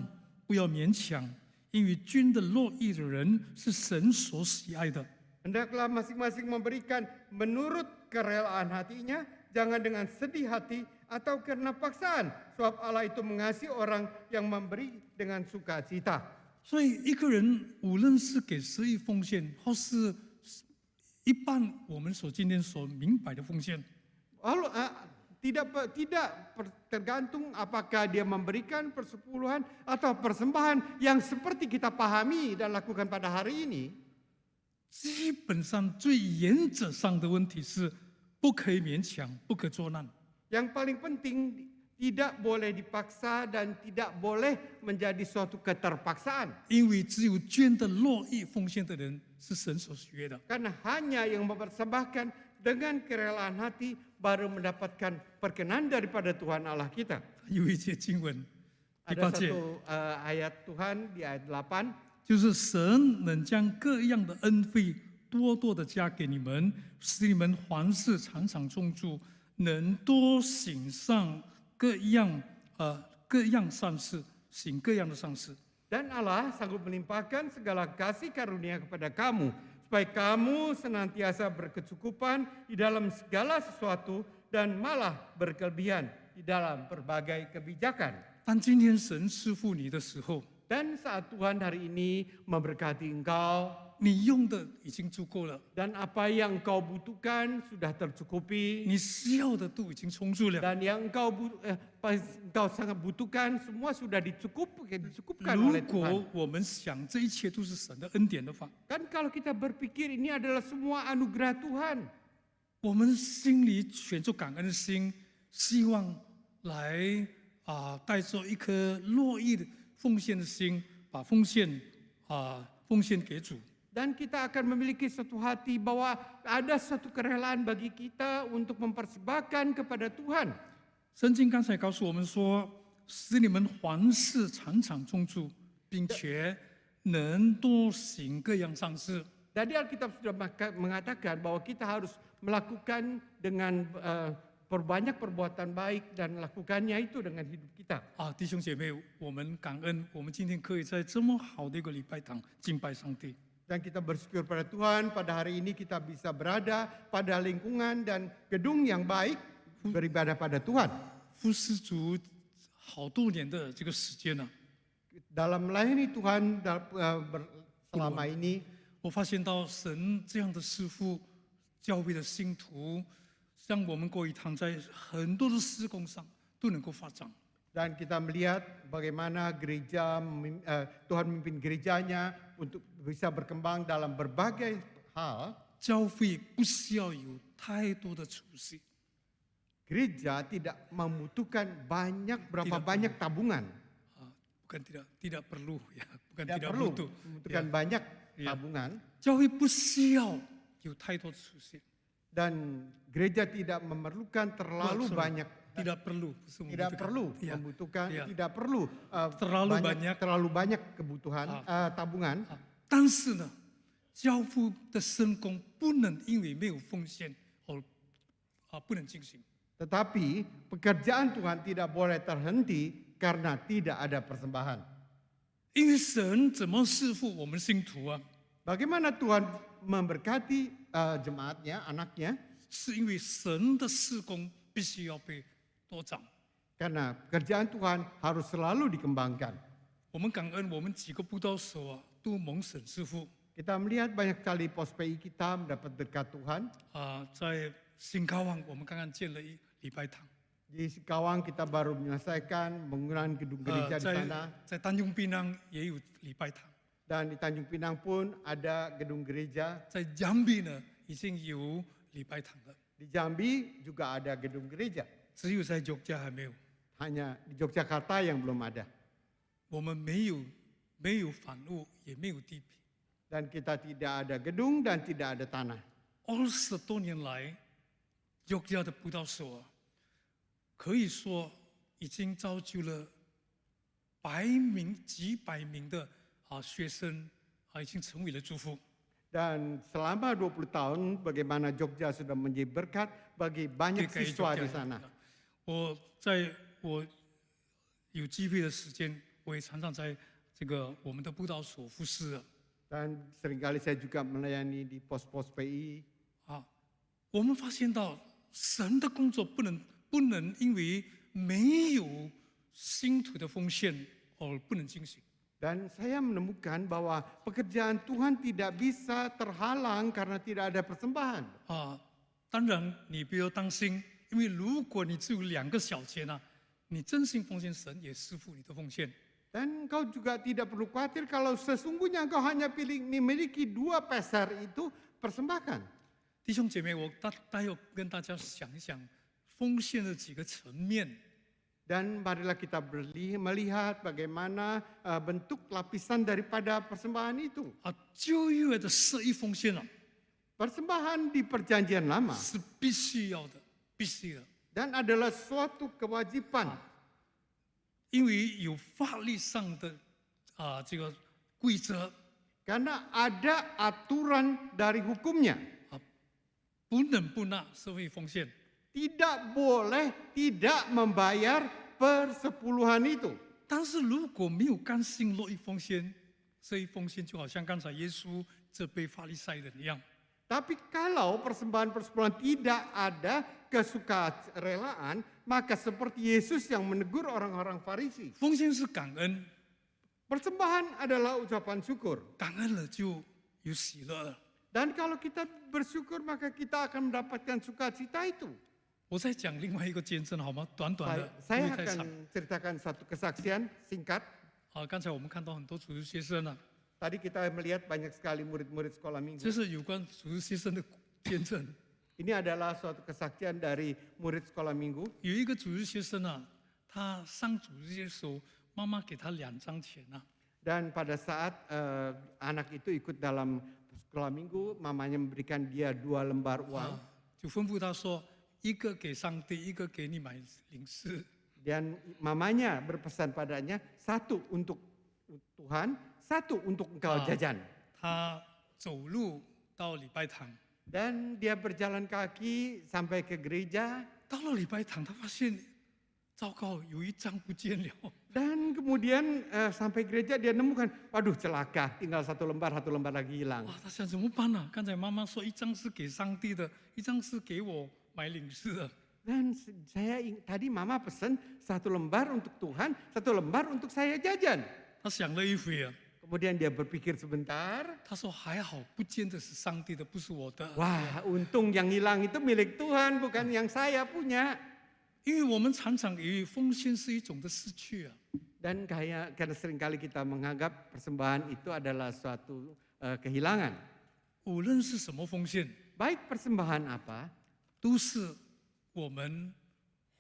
不要勉强，因为君的乐意的人是神所喜爱的。 Hendaklah masing-masing memberikan menurut kerelaan hatinya, jangan dengan sedih hati atau karena paksaan, sebab Allah itu mengasihi orang yang memberi dengan sukacita. 所以一个人无论是给10亿奉献，或是一半我们今天所明白的奉献， Lalu tidak tergantung apakah dia memberikan persepuluhan atau persembahan yang seperti kita pahami dan lakukan pada hari ini. 基本上最原则上的问题是不可以勉强，不可作难。 Yang paling penting tidak boleh dipaksa dan tidak boleh menjadi suatu keterpaksaan. 因为只有捐的乐意奉献的人是神所喜悦的。 Karena hanya yang mempersembahkan dengan kerelaan hati baru mendapatkan perkenan daripada Tuhan Allah kita. 有一节经文，第 Ada 8节， satu ayat Tuhan di ayat 8. 就是神能将各样的恩惠多多的加给你们，使你们凡事常常充足，能多行上各样善事，行各样的善事。 Dan Allah sanggup melimpahkan segala kasih karunia kepada kamu, supaya kamu senantiasa berkecukupan di dalam segala sesuatu dan malah berkelebihan di dalam berbagai kebijakan. 当今天神赐福你的时候， Dan saat Tuhan hari ini memberkati engkau, 你用的已经足够了， dan apa yang engkau butuhkan sudah tercukupi, 你需要的都已经充足了。 dan yang engkau sangat butuhkan semua sudah dicukupkan 如 oleh Tuhan. 果我们想这一切都是神的恩典的话， Kan kalau kita berpikir ini adalah semua anugerah Tuhan, 我们心里存着感恩的心，希望来带着一颗乐意的奉献的心，把奉献给主。 dan kita akan memiliki suatu hati bahwa ada suatu kerelaan bagi kita untuk mempersembahkan kepada Tuhan. 圣经刚才告诉我们说，使你们凡事常常充足，并且能多行各样善事。 Jadi Alkitab sudah mengatakan bahwa kita harus melakukan dengan perbanyak perbuatan baik dan lakukannya itu dengan hidup kita. 弟兄姐妹，我们感恩，我们今天可以在这么好的一个礼拜堂敬拜上帝。 Dan kita bersyukur pada Tuhan, pada hari ini kita bisa berada pada lingkungan dan gedung yang baik beribadah pada Tuhan. 服侍主好多年的这个时间了， Dalam melayani Tuhan selama ini, 我发现到神这样的师傅，教会的信徒，像我们国语堂在很多的事工上都能够发展。 dan kita melihat bagaimana gereja Tuhan memimpin gerejanya untuk bisa berkembang dalam berbagai hal. 教会不需要有太多的储蓄， Gereja tidak membutuhkan berapa banyak tabungan. bukan tidak perlu ya, bukan Tidak tidak perlu butuh. membutuhkan Ya. banyak Ya. tabungan. 教会不需要有太多的储蓄， Dan gereja tidak memerlukan terlalu Sorry. banyak. tidak perlu，不是 Tidak membutuhkan. perlu Ya. membutuhkan, Ya. tidak perlu Terlalu banyak. kebutuhan tabungan. 但是呢，教父的圣工不能因为没有奉献而不能进行。 Tetapi pekerjaan Tuhan tidak boleh terhenti karena tidak ada persembahan. 因为神怎么侍奉我们信徒啊？ Bagaimana Tuhan memberkati jemaatnya, anaknya? 是因为神的事工必须要被多长。 Karena pekerjaan Tuhan harus selalu dikembangkan. 我们感恩我们几个布道手都蒙神师傅 Kita melihat banyak kali pos PI kita mendapat berkat Tuhan. 在新高旺我们刚刚建了一礼拜堂， Di Sikawang kita baru menyelesaikan bangunan gedung gereja di sana. 在丹雍槟榔也有礼拜堂， Dan di Tanjung Pinang pun ada gedung gereja. 在江壁呢已经有礼拜堂了。 Di Jambi juga ada gedung gereja. 只有在国家还没有， hanya di Yogyakarta yang belum ada. 我们没有房屋，也没有地皮。 Dan kita tidak ada gedung dan tidak ada tanah. 20多年来，国家的布道所啊，可以说已经造就了几百名的学生已经成为了祝福。 Dan selama 20 tahun bagaimana Jogja sudah menjadi berkat bagi banyak 给 siswa 国 di 家 sana. 我在我有机会的时间，我也常常在这个我们的布道所服侍啊。 Dan seringkali saya juga melayani di pos-pos PI. 我们发现到神的工作不能因为没有信徒的奉献而不能进行。 Dan saya menemukan bahwa pekerjaan Tuhan tidak bisa terhalang karena tidak ada persembahan. 当然你不要担心，因为如果你只有2个小钱你真心奉献，神也师傅你的奉献。 Dan kau juga tidak perlu khawatir kalau sesungguhnya kau hanya memiliki 2 peser itu persembahkan. 弟兄姐妹，我待会跟大家想一想奉献的几个层面。 Dan marilah kita melihat bagaimana bentuk lapisan daripada persembahan itu. 旧约的十一奉献 Persembahan di perjanjian lama 是必须要的，必须的， dan adalah suatu kewajiban. 因为有法律上的这个规则， Karena ada aturan dari hukumnya. 不能不纳社会奉献。 Tidak boleh tidak membayar persepuluhan itu. 但是如果没有甘心乐意奉献，这一奉献就好像刚才耶稣这被法利赛人一样。 Tapi kalau persembahan-persepuluhan tidak ada kesukarelaan, maka seperti Yesus yang menegur orang-orang Farisi. 奉献是感恩， Persembahan adalah ucapan syukur. 感恩了就有喜乐了。 Dan kalau kita bersyukur, maka kita akan mendapatkan sukacita itu. 我再讲另外一个见证好吗？短短的，不 Saya 会太长。 akan ceritakan satu kesaksian singkat. 刚才我们看到很多主日学生Tadi kita melihat banyak sekali murid-murid sekolah minggu. 这是有关主日学生的见证。 Ini adalah suatu kesaksian dari murid sekolah minggu. 有一个主日学生他上主日学的时候，妈妈给他2张钱Dan pada saat anak itu ikut dalam sekolah minggu, mamanya memberikan dia 2 lembar uang. 就吩咐他说，一个给上帝，一个给你买零食。 Dan mamanya berpesan padanya, 1 untuk Tuhan, 1 untuk engkau jajan. 他走路到礼拜堂， Dan dia berjalan kaki sampai ke gereja. 到了礼拜堂，他发现，糟糕，有1张不见了。 Dan kemudian sampai gereja dia nemukan, waduh celaka, tinggal 1 lembar lagi hilang. 他想怎么办呢？刚才妈妈说1张是给上帝的，1张是给我买零食的。 Dan tadi mama pesan 1 lembar untuk Tuhan, 1 lembar untuk saya jajan. 他想了一会Kemudian dia berpikir sebentar, 他说还好，不见得是上帝的，不是我的。 wah untung yang hilang itu milik Tuhan, bukan yang saya punya. 因为我们常常以为奉献是一种的失去Dan karena seringkali kita menganggap persembahan itu adalah suatu kehilangan. 无论是什么奉献， Baik persembahan apa, 都是我们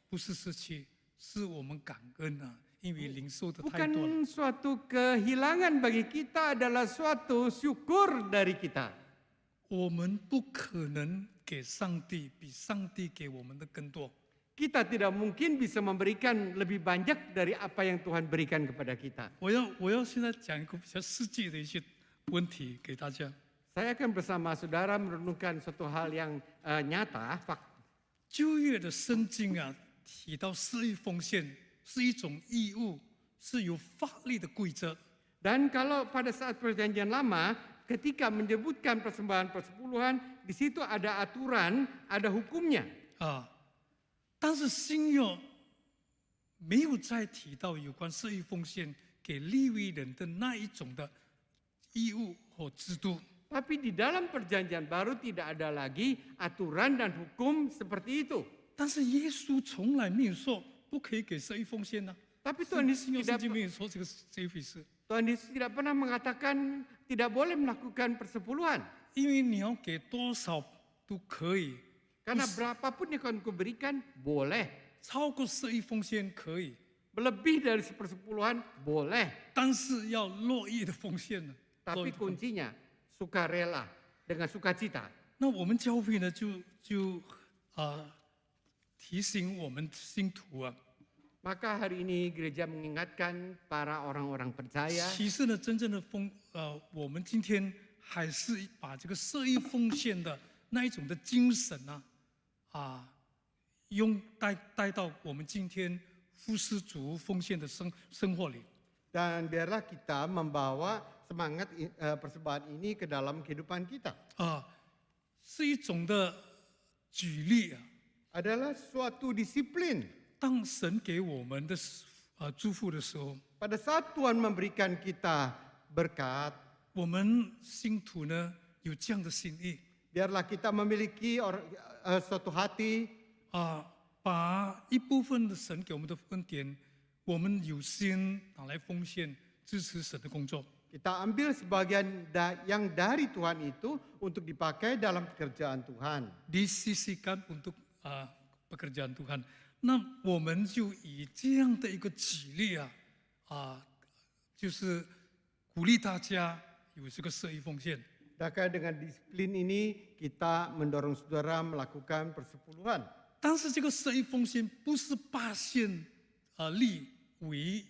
不是失去，是我们感恩因为领受的太多了。 bukan suatu kehilangan bagi kita, adalah suatu syukur dari kita. 我们不可能给上帝比上帝给我们的更多。 Kita tidak mungkin bisa memberikan lebih banyak dari apa yang Tuhan berikan kepada kita. 我要现在讲一个比较实际的一些问题给大家。 Saya akan bersama saudara merenungkan suatu hal yang nyata, 旧约的圣经提到施予奉献是一种义务，是有法律的规则。 Dan kalau pada saat perjanjian lama, ketika menyebutkan persembahan persepuluhan, di situ ada aturan, ada hukumnya. 但是新约没有再提到有关施予奉献给利未人的那一种的义务或制度。 Tapi di dalam perjanjian baru tidak ada lagi aturan dan hukum seperti itu. 但是耶稣从来没有说不可以给施予奉献 Tapi Tuhan Yesus 新约圣 tidak 经没有说这一回事。 Tuhan Yesus tidak pernah mengatakan tidak boleh melakukan persepuluhan. 因为你要给多少都可以， Karena berapapun yang akan kuberikan, boleh. 超过十亿奉献可以， Lebih dari 1/10 boleh, 但是要乐意的奉献呢。乐 tapi 意的奉献 kuncinya sukarela dengan sukacita. 那我们教会呢，提醒我们信徒啊， Maka hari ini gereja mengingatkan para orang-orang percaya 其实呢，真正的我们今天还是把这个乐意奉献的那一种的精神呢，带到我们今天服侍主奉献的生活里。 dan biarlah kita membawa semangat persembahan ini ke dalam kehidupan kita. 是一种的举例啊。 Adalah suatu disiplin. 当神给我们的祝福的时候， Pada saat Tuhan memberikan kita berkat, 我们信徒呢有这样的心意 biarlah kita memiliki suatu hati 把一部分的神给我们的恩典，我们有心拿来奉献，支持神的工作。 kita ambil sebagian yang dari Tuhan itu untuk dipakai dalam pekerjaan Tuhan. disisihkan untuk pekerjaan Tuhan。那我们就以这样的一个举例就是鼓励大家有这个乐意奉献。 Maka dengan disiplin ini kita mendorong saudara melakukan persepuluhan. 但是这个乐意奉献不是把献力为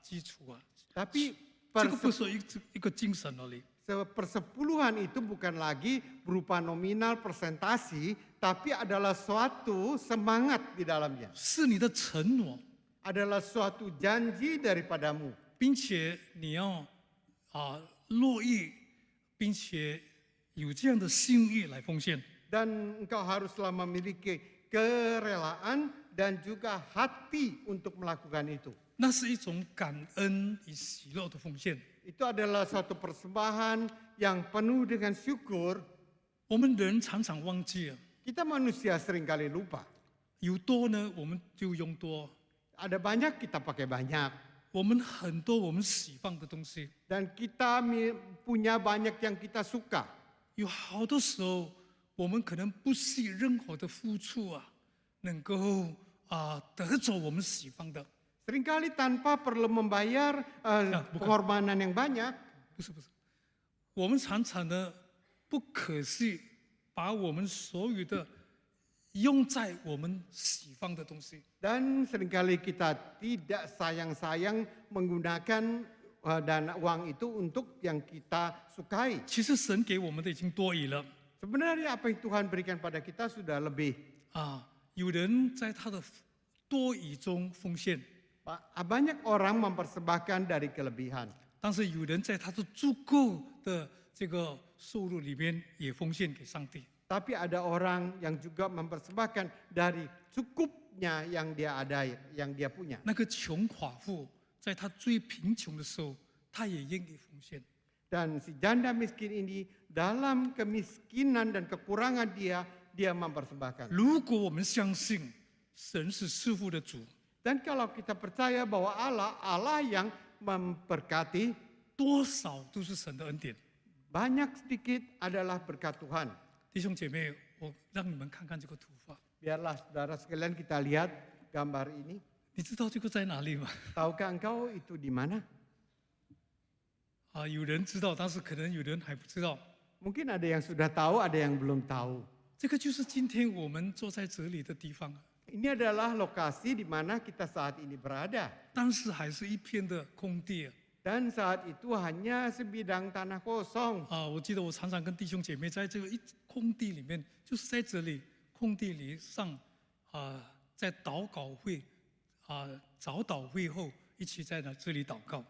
基础啊， Tapi 这个不是一个精神而已。 persepuluhan itu bukan lagi berupa nominal persentasi, tapi adalah suatu semangat di dalamnya. 是你的承诺， Adalah suatu janji daripadamu. 并且你要乐意，并且有这样的心意来奉献。 Dan engkau haruslah memiliki kerelaan dan juga hati untuk melakukan itu. 那是一种感恩与喜乐的奉献。 Itu adalah suatu persembahan yang penuh dengan syukur. 我们人常常忘记了， Kita manusia seringkali lupa. 有多呢，我们就用多； Ada banyak kita pakai banyak. 我们很多我们喜欢的东西， Dan kita punya banyak yang kita suka. 有好多时候我们可能不惜任何的付出能够得着我们喜欢的。 Seringkali tanpa perlu membayar bukan. pengorbanan yang banyak. 不是，我们常常的不可惜把我们所有的用在我们喜欢的东西。 Dan seringkali kita tidak sayang-sayang menggunakan dana uang itu untuk yang kita sukai. 其实神给我们的已经多余了 Sebenarnya apa yang Tuhan berikan pada kita sudah lebih. 有人在他的多余中奉献， Banyak orang mempersembahkan dari kelebihan. 但是有人在他的足够的这个收入里面也奉献给上帝。 Tapi ada orang yang juga mempersembahkan dari cukupnya yang dia ada, yang dia punya. 那个穷寡妇在他最贫穷的时候，他也愿意奉献。 Dan si janda miskin ini dalam kemiskinan dan kekurangan dia mempersembahkan. 如果我们相信神是赐福的主， Dan kalau kita percaya bahwa Allah yang memberkati, 多少都是神的恩典。 banyak sedikit adalah berkat Tuhan. 弟兄姐妹，我让你们看看这个图画， Biarlah saudara sekalian kita lihat gambar ini. 你知道这个在哪里吗？ Tahukah engkau itu di mana? 有人知道，但是可能有人还不知道。 Mungkin ada yang sudah tahu, ada yang belum tahu. 这个就是今天我们坐在这里的地方 Ini adalah lokasi di mana kita saat ini berada. 但是还是一片的空地 Dan saat itu hanya sebidang tanah kosong. 我记得我常常跟弟兄姐妹在这个空地里面，就是在这里空地里上在祷告会早祷会后一起在这里祷告。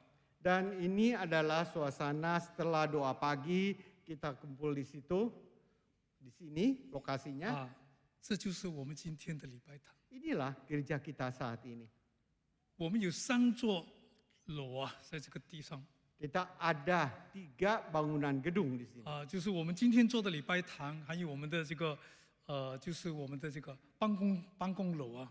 Dan ini adalah suasana setelah doa pagi, kita kumpul di situ, di sini lokasinya. 这就是我们今天的礼拜堂。 Inilah gereja kita saat ini. 我们有3座楼在这个地上 Kita ada 3 bangunan gedung di sini. 就是我们今天做的礼拜堂，还有我们的这个就是我们的这个办公楼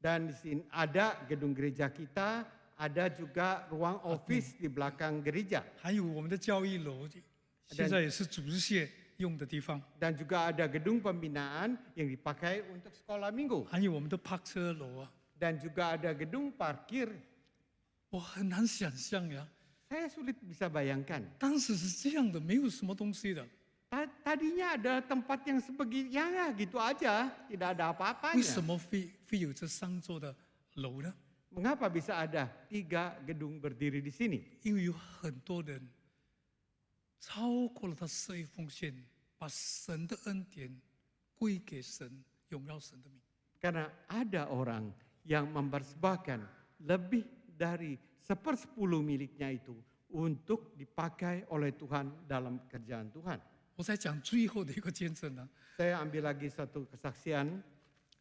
Dan di sini ada gedung gereja kita, ada juga ruang office di belakang gereja. 还有我们的教育楼，现在也是主日学用的地方， Dan juga ada gedung pembinaan yang dipakai untuk sekolah minggu. 还有我们的泊车楼啊， Dan juga ada gedung parkir. 我很难想象呀， Saya sulit bisa bayangkan. 当时是这样的，没有什么东西的， Tadinya ada tempat yang ya gitu aja, tidak ada 为什 apa-apanya. 么会有这3座的楼呢？ Mengapa bisa ada 3 gedung berdiri di sini? 因为有很多人超过了他社会奉献，把神的恩典归给神，荣耀神的名。 Karena ada orang yang mempersembahkan lebih dari 1/10 miliknya itu untuk dipakai oleh Tuhan dalam kerjaan Tuhan. 我在讲最后的一个见证呢， Saya ambil lagi satu kesaksian.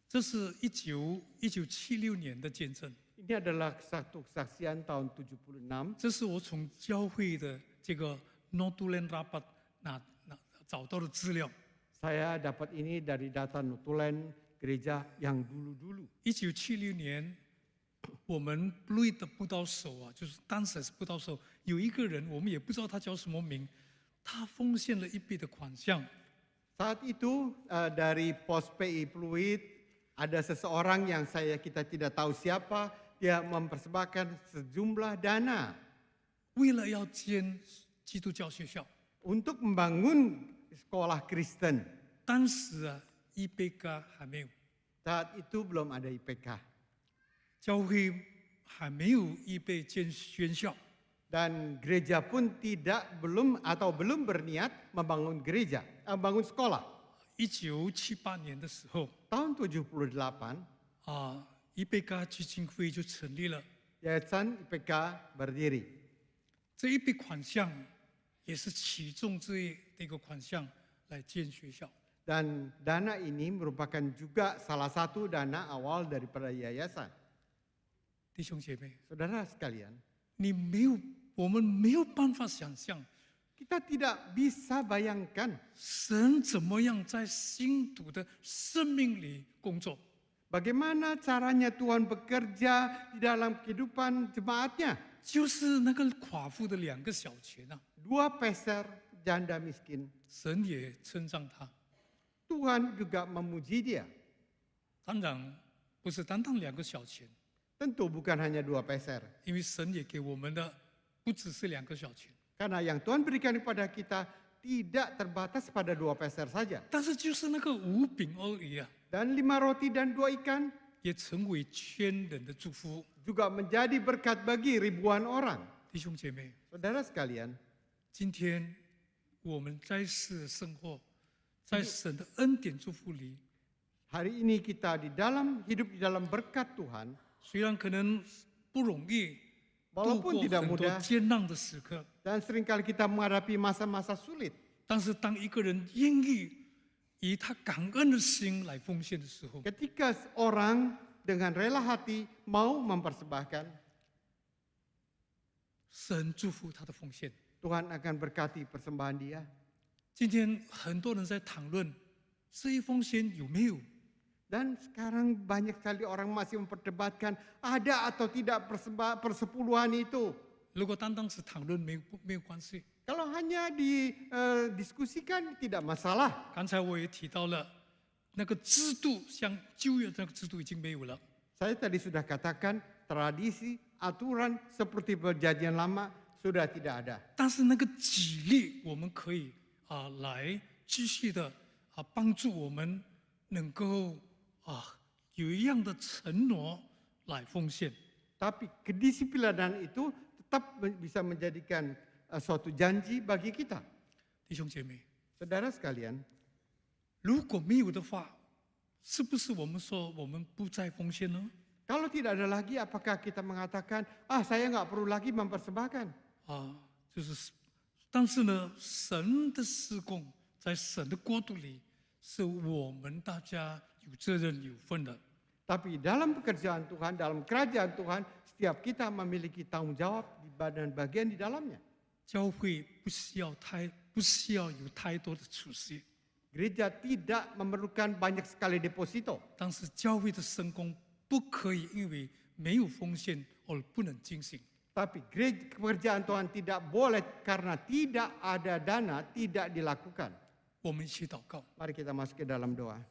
这是1976年的见证， Ini adalah satu kesaksian tahun 76. 这是我从教会的这个 Notulen Rapat 找到的资料。 Saya dapat ini dari data Nutulen gereja yang dulu-dulu. 1976年，我们 Blue 的布道手啊，就是当时是布道手，有一个人，我们也不知道他叫什么名，他奉献了一笔的款项。 Saat itu dari pos PI Pluit ada seseorang yang kita tidak tahu siapa, dia mempersembahkan sejumlah dana 为了要建基督教学校， untuk membangun sekolah Kristen. 当时啊，IPK 还没有， Saat itu belum ada IPK 教会还没有预备建学校。 dan gereja pun belum berniat membangun membangun sekolah. 1978年的时候 Tahun 78, 啊，IPK 基金会就成立了， Yayasan IPK berdiri. 这一笔款项也是其中一个款项来建学校。 Dan dana ini merupakan juga salah satu dana awal daripada yayasan. 弟兄姐妹， Saudara sekalian, 我们没有办法想象 kita tidak bisa bayangkan 神怎么样在信徒的生命里工作。 bagaimana caranya Tuhan bekerja di dalam kehidupan jemaatnya. 就是那个寡妇的2个小钱啊， 2 peser janda miskin. 神也称赞他。 Tuhan juga memuji dia. 当然不是单单2个小钱， Tentu bukan hanya 2 peser. 因为神也给我们的不只是2个小钱， Karena yang Tuhan berikan kepada kita tidak terbatas pada 2 peser saja. 但是就是那个5饼而已啊， Dan 5 roti dan 2 ikan 也成为千人的祝福。 juga menjadi berkat bagi ribuan orang. 弟兄姐妹， Saudara sekalian, 今天我们在世的生活，在神的恩典祝福里， hari ini kita hidup di dalam berkat Tuhan. 虽然可能不容易度 Walaupun 过 tidak 很多 mudah 艰难的时刻， dan seringkali kita menghadapi masa-masa sulit. 但是当一个人愿意以他感恩的心来奉献的时候， Ketika orang dengan rela hati mau mempersembahkan, 神祝福他的奉献。 Tuhan akan berkati persembahan dia. 今天很多人在谈论这一奉献有没有？ Dan sekarang banyak sekali orang masih memperdebatkan ada atau tidak persepuluhan itu. 如果单单是谈论没有关系。 Kalau hanya didiskusikan tidak masalah. 刚才我也提到了，那个制度像旧约那个制度已经没有了， Saya tadi sudah katakan tradisi, aturan seperti perjanjian lama sudah tidak ada. 但是那个激励我们可以来继续的帮助我们能够有一样的承诺来奉献。 Tapi kedisiplinan itu tetap bisa menjadikan suatu janji bagi kita. 弟兄姐妹， Saudara sekalian, 如果没有的话，是不是我们说我们不再奉献呢？ kalau tidak ada lagi apakah kita mengatakan, saya nggak perlu lagi mempersembahkan. 就是，但是呢，神的事工在神的国度里，是我们大家有责任有份的。 Tapi dalam pekerjaan Tuhan, dalam kerajaan Tuhan, setiap kita memiliki tanggung jawab dan bagian di dalamnya. 教会不需要有太多的储蓄， Gereja tidak memerlukan banyak sekali deposito. 但是教会的圣工不可以因为没有奉献而不能进行。 Tapi pekerjaan Tuhan tidak boleh karena tidak ada dana tidak dilakukan. 我们一起祷告。 Mari kita masuk ke dalam doa.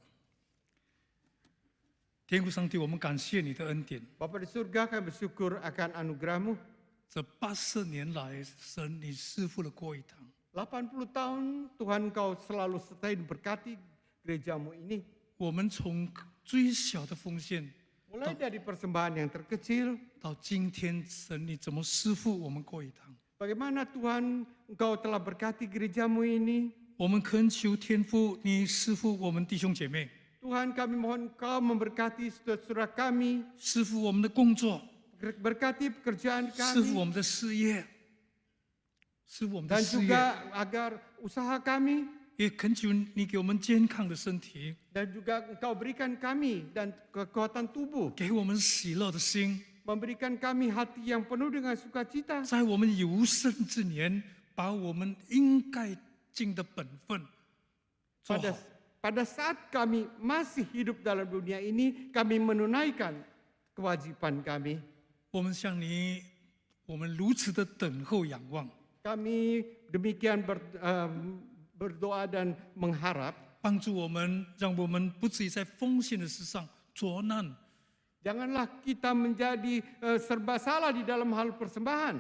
天父上帝，我们感谢你的恩典。 Bapa di surga, kami bersyukur akan anugerah-Mu. 这80年来，神你赐福了过一堂。 80 tahun Tuhan Kau selalu sertai dan berkati gereja-Mu ini. 我们从最小的奉献 Mulai dari persembahan yang terkecil, 到今天，神你怎么赐福我们过一堂？ bagaimana Tuhan Engkau telah berkati gereja-Mu ini. 我们恳求天父，你赐福我们弟兄姐妹， Tuhan kami mohon Engkau memberkati saudara-saudara kami, 赐福我们的工作， berkati pekerjaan 赐福 kami, 我们的事业，赐福我们的 dan 事业， juga agar usaha kami, 也恳求你给我们健康的身体， dan juga Engkau berikan kami dan kekuatan tubuh, 给我们喜乐的心， memberikan kami hati yang penuh dengan sukacita. 在我们有生之年，把我们应该尽的本分做 Pada 好。 pada saat kami masih hidup dalam dunia ini, kami menunaikan kewajiban kami. 我们向你，我们如此的等候仰望， Kami demikian berdoa dan mengharap, 帮助我们，让我们不至于在奉献的事上作难。 janganlah kita menjadi serba salah di dalam hal persembahan.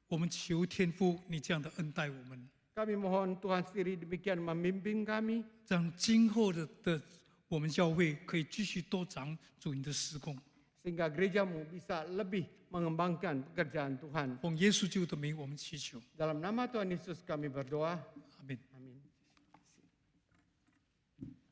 我们求天父，你这样的恩待我们， Kami mohon Tuhan sendiri demikian membimbing kami, 让今后的我们教会可以继续多长主你的施工。 sehingga gereja-Mu bisa lebih mengembangkan pekerjaan Tuhan. 奉耶稣基督的名，我们祈求， Dalam nama Tuhan Yesus kami berdoa.